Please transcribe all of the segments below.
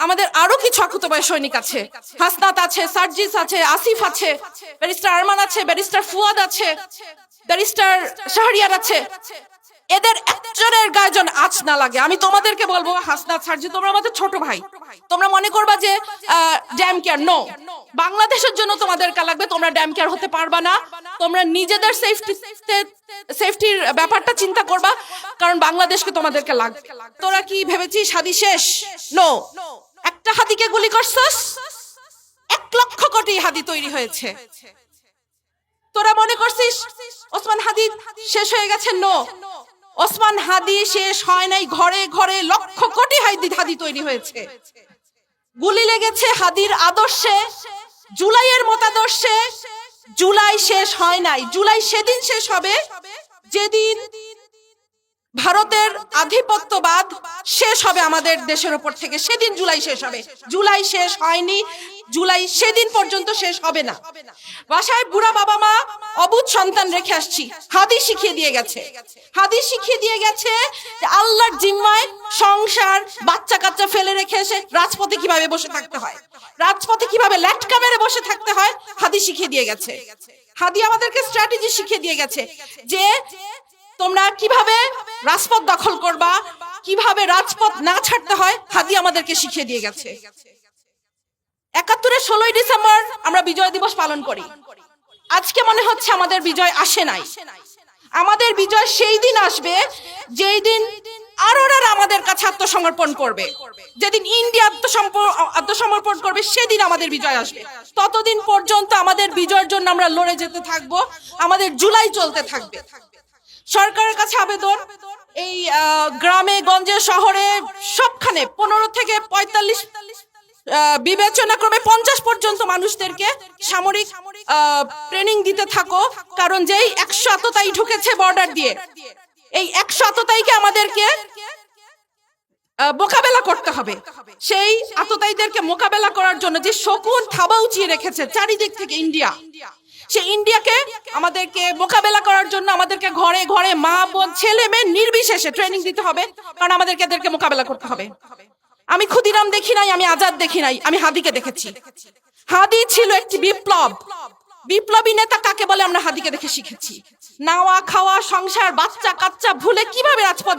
আমাদের আরো কিছু আকুতোভয় সৈনিক আছে। হাসনাত আছে, সার্জিস আছে, আসিফ আছে, ব্যারিস্টার আরমান আছে, ব্যারিস্টার ফুয়াদ আছে, ব্যারিস্টার শাহরিয়ার আছে। এদের একজনের গায়ে যেন আঁচ না লাগে। আমি তোমাদেরকে বলবো, হাসনাত, সার্জি, তোমরা আমাদের ছোট ভাই। তোমরা মনে করবা যে ড্যাম কেয়ার, নো, বাংলাদেশের জন্য তোমাদেরকে লাগবে, তোমরা ড্যাম কেয়ার হতে পারবা না। তোমরা নিজেদের সেফটির ব্যাপারটা চিন্তা করবা, কারণ বাংলাদেশকে তোমাদেরকে লাগবে। তোরা কি ভেবেছিস হাদি শেষ? নো। একটা হাদিকে গুলি করছস, 1 লক্ষ কোটি হাদি তৈরি হয়েছে। তোরা মনে করছিস ওসমান হাদি শেষ হয়ে গেছে? নো, ওসমান হাদি শেষ হয় নাই। ঘরে ঘরে লক্ষ কোটি হাদি তৈরি হয়েছে। গুলি লেগেছে হাদির আদর্শে, জুলাইয়ের মতাদর্শে। জুলাই শেষ হয় নাই। জুলাই সেদিন শেষ হবে যেদিন ভারতের আধিপত্যবাদ শেষ হবে আমাদের দেশের উপর থেকে, সেদিন জুলাই শেষ হবে। জুলাই শেষ হয়নি, জুলাই সেদিন পর্যন্ত শেষ হবে না। বাসায় বুড়া বাবা মা, অবুঝ সন্তান রেখে আসছি। হাদি শিখিয়ে দিয়ে গেছে, হাদি শিখিয়ে দিয়ে গেছে যে আল্লাহর জিম্মায় সংসার, বাচ্চা কাচ্চা ফেলে রেখে এসে রাজপথে কিভাবে বসে থাকতে হয়, রাজপথে কিভাবে ল্যাটকা মেরে বসে থাকতে হয়, হাদি শিখিয়ে দিয়ে গেছে। হাদি আমাদেরকে স্ট্র্যাটেজি শিখিয়ে দিয়ে গেছে যে তোমরা কিভাবে রাজপথ দখল করবা, কিভাবে রাজপথ না ছাড়তে হয়, হাদি আমাদেরকে শিখিয়ে দিয়ে গেছে। ৭১-এর ১৬ই ডিসেম্বর আমরা বিজয় দিবস পালন করি। আজকে মনে হচ্ছে আমাদের বিজয় আসে নাই। আমাদের বিজয় সেই দিন আসবে যেই দিন আরোরা আমাদের কাছে আত্মসমর্পণ করবে, যেদিন ইন্ডিয়া আত্মসমর্পণ করবে, সেদিন আমাদের বিজয় আসবে। ততদিন পর্যন্ত আমাদের বিজয়ের জন্য আমরা লড়ে যেতে থাকবো, আমাদের জুলাই চলতে থাকবে। সরকারের কাছে আবেদন, এই গ্রামে গঞ্জে শহরে সবখানে 15 থেকে 45 বিবেচনাক্রমে 50 পর্যন্ত মানুষদেরকে সামরিক ট্রেনিং দিতে থাকো। কারণ যেই 100 আততায়ী ঢুকেছে বর্ডার দিয়ে, এই 100 আততায়ীকে আমাদেরকে মোকাবেলা করতে হবে। সেই আততায়ীদেরকে মোকাবেলা করার জন্য যে শকুন থাবা উঁচিয়ে রেখেছে চারিদিক থেকে ইন্ডিয়া, সেই ইন্ডিয়াকে আমাদেরকে মোকাবেলা করার জন্য আমাদেরকে ঘরে ঘরে মা বোন ছেলে মেয়ে নির্বিশেষে ট্রেনিং দিতে হবে, কারণ আমাদেরকে এদেরকে মোকাবেলা করতে হবে। আমি ক্ষুদিরাম দেখি নাই, আমি আজাদ দেখি নাই, আমি হাদিকে দেখেছি। হাদি ছিল একটি বিপ্লব, বিপ্লবী নেতা কাকে বলে আমরা হাদিকে দেখে শিখেছি। নাওয়া খাওয়া সংসার বাচ্চা কাচ্চা ভুলে কিভাবে রাজপথ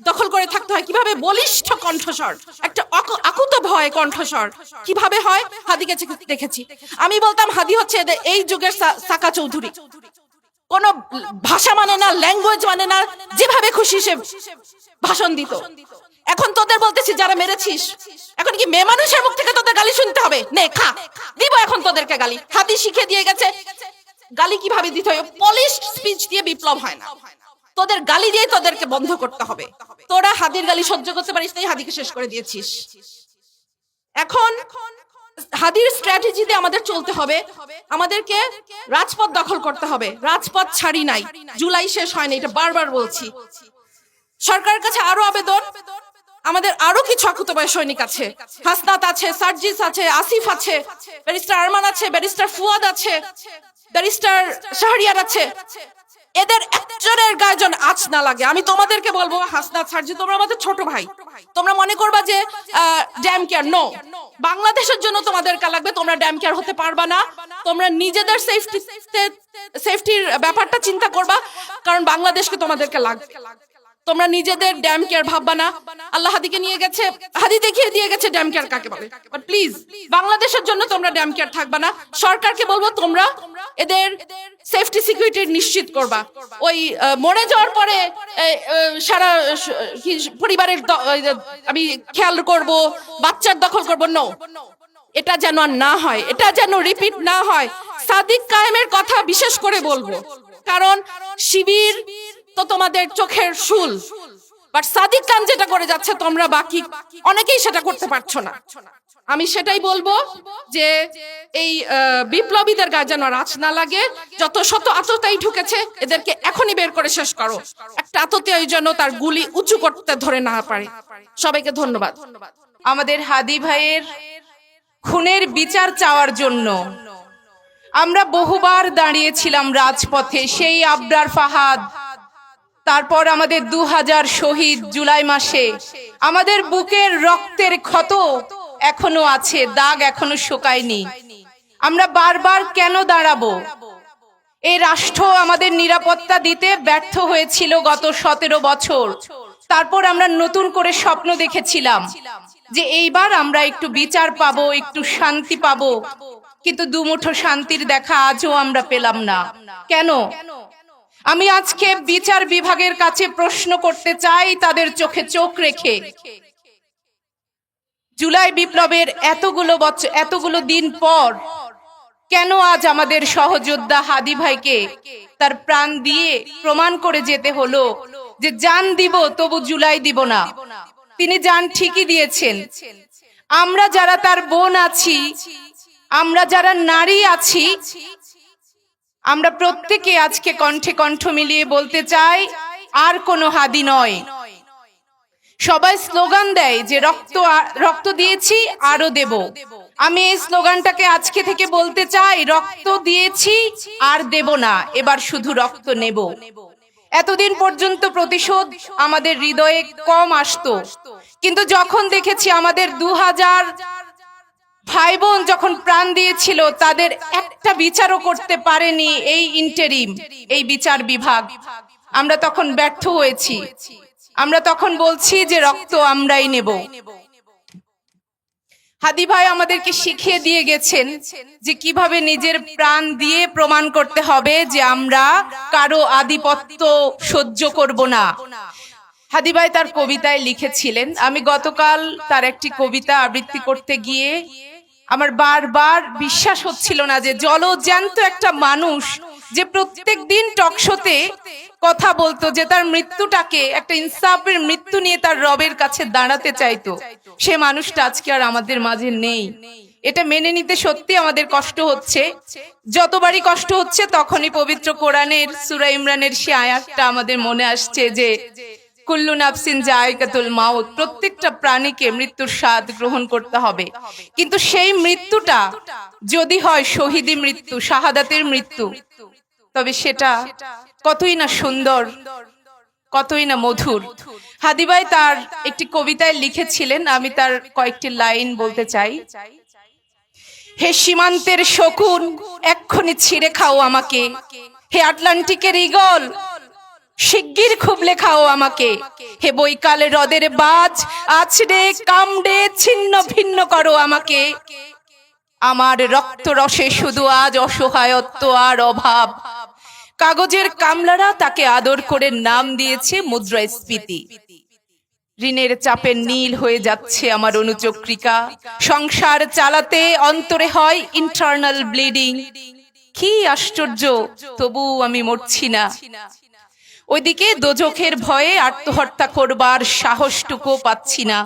দখল করে থাকতে হয়, কিভাবে বলিষ্ঠ কণ্ঠস্বর, একটা আকুত ভয় কণ্ঠস্বর কিভাবে হয়, হাদিকে দেখেছি। আমি বলতাম হাদি হচ্ছে এই যুগের সাকা চৌধুরী। কোন ভাষা মানে না, ল্যাঙ্গুয়েজ মানে না, যেভাবে খুশি সে ভাষণ দিত। এখন তোদের বলতেছি যারা মেরেছিস, এখন কি মেয়ে মানুষের মুখ থেকে তোদের গালি শুনতে হবে? নে খা, দিব এখন তোদেরকে গালি। হাদি শিখে দিয়ে গেছে গালি কিভাবে দিতে হয়। পলিশড স্পিচ দিয়ে বিপ্লব হয় না, তোদের গালি দিয়ে তোদেরকে বন্ধ করতে হবে। তোরা হাদির গালি সহ্য করতে পারিস নাই, হাদিকে শেষ করে দিয়েছিস। এখন হাদির স্ট্র্যাটেজিতে আমাদের চলতে হবে, আমাদেরকে রাজপথ দখল করতে হবে। রাজপথ ছাড়ি নাই, জুলাই শেষ হয়নি, এটা বারবার বলছি। সরকারের কাছে আরো আবেদন, আমাদের আরো কিছু আকুতোভয় সৈনিক আছে। হাসনাত আছে, সার্জিস আছে, আসিফ আছে, ব্যারিস্টার আরমান আছে, ব্যারিস্টার ফুয়াদ আছে, ব্যারিস্টার শাহরিয়ার আছে। এদের একজনের গায়ে যেন আঁচ না লাগে। আমি তোমাদেরকে বলবো, হাসনাত, সার্জি, তোমরা আমাদের ছোট ভাই। তোমরা মনে করবা যে ড্যাম কেয়ার, নো, বাংলাদেশের জন্য তোমাদেরকে লাগবে, তোমরা ড্যাম কেয়ার হতে পারবা না। তোমরা নিজেদের সেফটির ব্যাপারটা চিন্তা করবা, কারণ বাংলাদেশকে তোমাদেরকে লাগবে। তোমরা নিজেদের ড্যাম কেয়ার ভাববা না। আল্লাহ হাদিকে নিয়ে গেছে, হাদি দেখিয়ে দিয়ে গেছে ড্যাম কেয়ার কাকে বলে। বাট প্লিজ, বাংলাদেশের জন্য তোমরা ড্যাম কেয়ার থাকবা না। সরকারকে বলবো তোমরা এদের সেফটি সিকিউরিটি নিশ্চিত করবা। ওই মরে যাওয়ার পরে সারা পরিবারের আমি খেয়াল করব, বাচ্চার দখল করবো, নো, এটা যেন আর না হয়, এটা যেন রিপিট না হয়। সাদিক কায়েমের কথা বিশেষ করে বলবো, কারণ শিবির তো তোমাদের চোখের শুল, বাট সাদিক খান যেটা করে যাচ্ছে তোমরা বাকি অনেকেই সেটা করতে পারছো না। আমি সেটাই বলবো যে এই বিপ্লবীদের গায়ে যেন আঁচ না লাগে। যত শত আততায়ী ঢুকেছে এদেরকে এখনই বের করে শেষ করো। একটা আততায়ী যেন তার গুলি উঁচু করতে ধরে না পারে। সবাইকে ধন্যবাদ। আমাদের হাদি ভাইয়ের খুনের বিচার চাওয়ার জন্য আমরা বহুবার দাঁড়িয়েছিলাম রাজপথে। সেই আবরার ফাহাদ, তারপর আমাদের 2000 শহীদ জুলাই মাসে, আমাদের বুকের রক্তের ক্ষত এখনো আছে, দাগ এখনো শুকায়নি। আমরা বারবার কেন দাঁড়াবো? এই রাষ্ট্র আমাদের নিরাপত্তা দিতে ব্যর্থ হয়েছিল গত 17 বছর। তারপর আমরা নতুন করে স্বপ্ন দেখেছিলাম যে এইবার আমরা একটু বিচার পাবো, একটু শান্তি পাবো, কিন্তু দুমুঠো শান্তির দেখা আজও আমরা পেলাম না। কেন? আমি আজকে বিচার বিভাগের কাছে প্রশ্ন করতে চাই, তাদের চোখে চোখ রেখে, জুলাই বিপ্লবের এতগুলো দিন পর কেন আজ আমাদের সহযোদ্ধা হাদি ভাইকে তার প্রাণ দিয়ে প্রমাণ করে যেতে হলো যে জান দিব তবু জুলাই দিব না? তিনি জান ঠিকই দিয়েছেন। আমরা যারা তার বোন আছি, আমরা যারা নারী আছি, আমরা প্রত্যেকে আজকে কণ্ঠে কণ্ঠ মিলিয়ে বলতে চাই, আর কোনো হাদি নয়। সবাই স্লোগান দেয় যে রক্ত দিয়েছি আরো দেব। আমি এই স্লোগানটাকে আজকে থেকে বলতে চাই, রক্ত দিয়েছি আর দেব না, এবার শুধু রক্ত নেব। এতদিন পর্যন্ত প্রতিশোধ আমাদের হৃদয়ে কম আসতো, কিন্তু যখন দেখেছি আমাদের 2000 ভাই বোন যখন প্রাণ দিয়েছিল, তাদের একটা বিচারও করতে পারেনি এই ইন্টারিম, এই বিচার বিভাগ, আমরা তখন ব্যর্থ হয়েছি। আমরা তখন বলছি যে রক্ত আমরাই নেব। হাদি ভাই আমাদেরকে শিখিয়ে দিয়ে গেছেন যে কিভাবে নিজের প্রাণ দিয়ে প্রমাণ করতে হবে যে আমরা কারো আধিপত্য সহ্য করব না। হাদি ভাই তার কবিতায় লিখেছিলেন, আমি গতকাল তার একটি কবিতা আবৃত্তি করতে গিয়ে আমার বারবার বিশ্বাস হচ্ছিল না যে জলজ্যান্ত একটা মানুষ যে প্রত্যেক দিন টকশোতে কথা বলতো, যে তার মৃত্যুটাকে একটা ইনসাফের মৃত্যু নিয়ে তার রবের কাছে দাঁড়াতে চাইতো, সে মানুষটা আজকে আর আমাদের মাঝে নেই। এটা মেনে নিতে সত্যি আমাদের কষ্ট হচ্ছে। যতবারই কষ্ট হচ্ছে তখনই পবিত্র কোরআনের সূরা ইমরানের সে আয়াতটা আমাদের মনে আসছে যে কুল্লু নাফসিন যায়কাতুল মাউত, প্রত্যেকটা প্রাণীকে মৃত্যুর স্বাদ গ্রহণ করতে হবে। কিন্তু সেই মৃত্যুটা যদি হয় শহীদি মৃত্যু, শাহাদাতের মৃত্যু, তবে সেটা কতই না সুন্দর, কতই না মধুর। হাদি ভাই তার একটি কবিতায় লিখেছিলেন, আমি তার কয়েকটি লাইন বলতে চাই। হে সীমান্তের শকুন, এক্ষুনি ছিঁড়ে খাও আমাকে। হে আটলান্টিকের ঈগল, শিগগির খুবলে খাও আমাকে। হে বৈকালে হ্রদের বাজ, আছড়ে কামড়ে ছিন্ন ভিন্ন করো আমাকে। আমার রক্ত রসে শুধু আজ অসহায়ত্ব আর অভাব। কাগজের কামলারা তাকে আদর করে নাম দিয়েছে মুদ্রাস্ফীতি। ঋণের চাপে নীল হয়ে যাচ্ছে আমার অনুচক্রিকা। সংসার চালাতে অন্তরে হয় ইন্টারনাল ব্লিডিং। কি আশ্চর্য, তবু আমি মরছি না। ওইদিকে দোজখের ভয়ে আত্মহত্যা করবার সাহসটুকু পাচ্ছি না।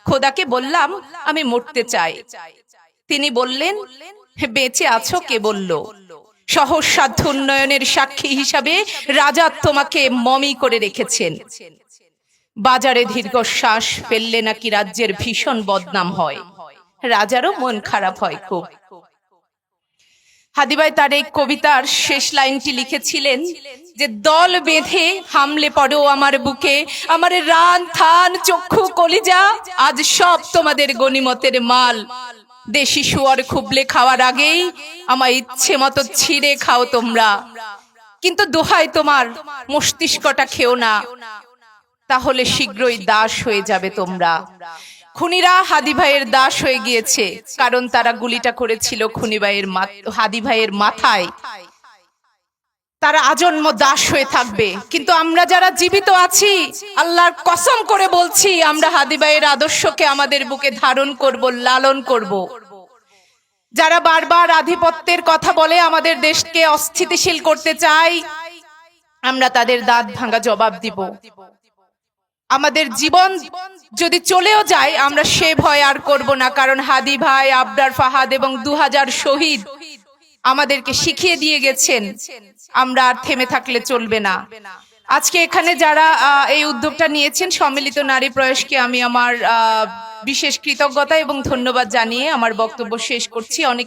খোদাকে বললাম আমি মরতে চাই। তিনি বললেন, বেঁচে আছো কে বলল? সহজ সাধ্য উন্নয়নের সাক্ষী হিসাবে রাজা তোমাকে মমি করে রেখেছেন। বাজারে দীর্ঘশ্বাস ফেললে নাকি রাজ্যের ভীষণ বদনাম হয়। রাজারও মন খারাপ হয় খুব। হাদি ভাই তার এই কবিতার শেষ লাইনটি লিখেছিলেন যে দল বেঁধে হামলে পড়ো আমার বুকে, আমার রান থান চক্ষু কলিজা আজ সব তোমাদের গনিমতের মাল। দেশি শুয়ার খুবলে খাওয়ার আগেই আমার ইচ্ছে মতো ছিঁড়ে খাও তোমরা, কিন্তু দোহাই তোমার মস্তিষ্কটা খেও না, তাহলে শীঘ্রই দাস হয়ে যাবে তোমরা। খুনিরা হাদি ভাইয়ের দাস হয়ে গিয়েছে, কারণ তারা গুলিটা করেছিল হাদি ভাইয়ের মাথায়। তারা আজন্ম দাস হয়ে থাকবে। কিন্তু আমরা যারা জীবিত আছি, আল্লাহর কসম করে বলছি, আমরা হাদি ভাইয়ের আদর্শকে আমাদের বুকে ধারণ করব, লালন করব। যারা বারবার আধিপত্যের কথা বলে আমাদের দেশকে অস্থিতিশীল করতে চায়, আমরা তাদের দাঁত ভাঙা জবাব দিব। আমাদের জীবন যদি চলেও যায়, আমরা সে ভয় আর করব না, কারণ হাদি ভাই, আবরার ফাহাদ এবং 2000 শহীদ আমাদেরকে শিখিয়ে দিয়ে গেছেন আমরা আর থেমে থাকলে চলবে না। আজকে এখানে যারা এই উদ্যোগটা নিয়েছেন, সম্মিলিত নারী প্রয়াসকে আমি আমার বিশেষ কৃতজ্ঞতা এবং ধন্যবাদ জানিয়ে আমার বক্তব্য শেষ করছি। অনেক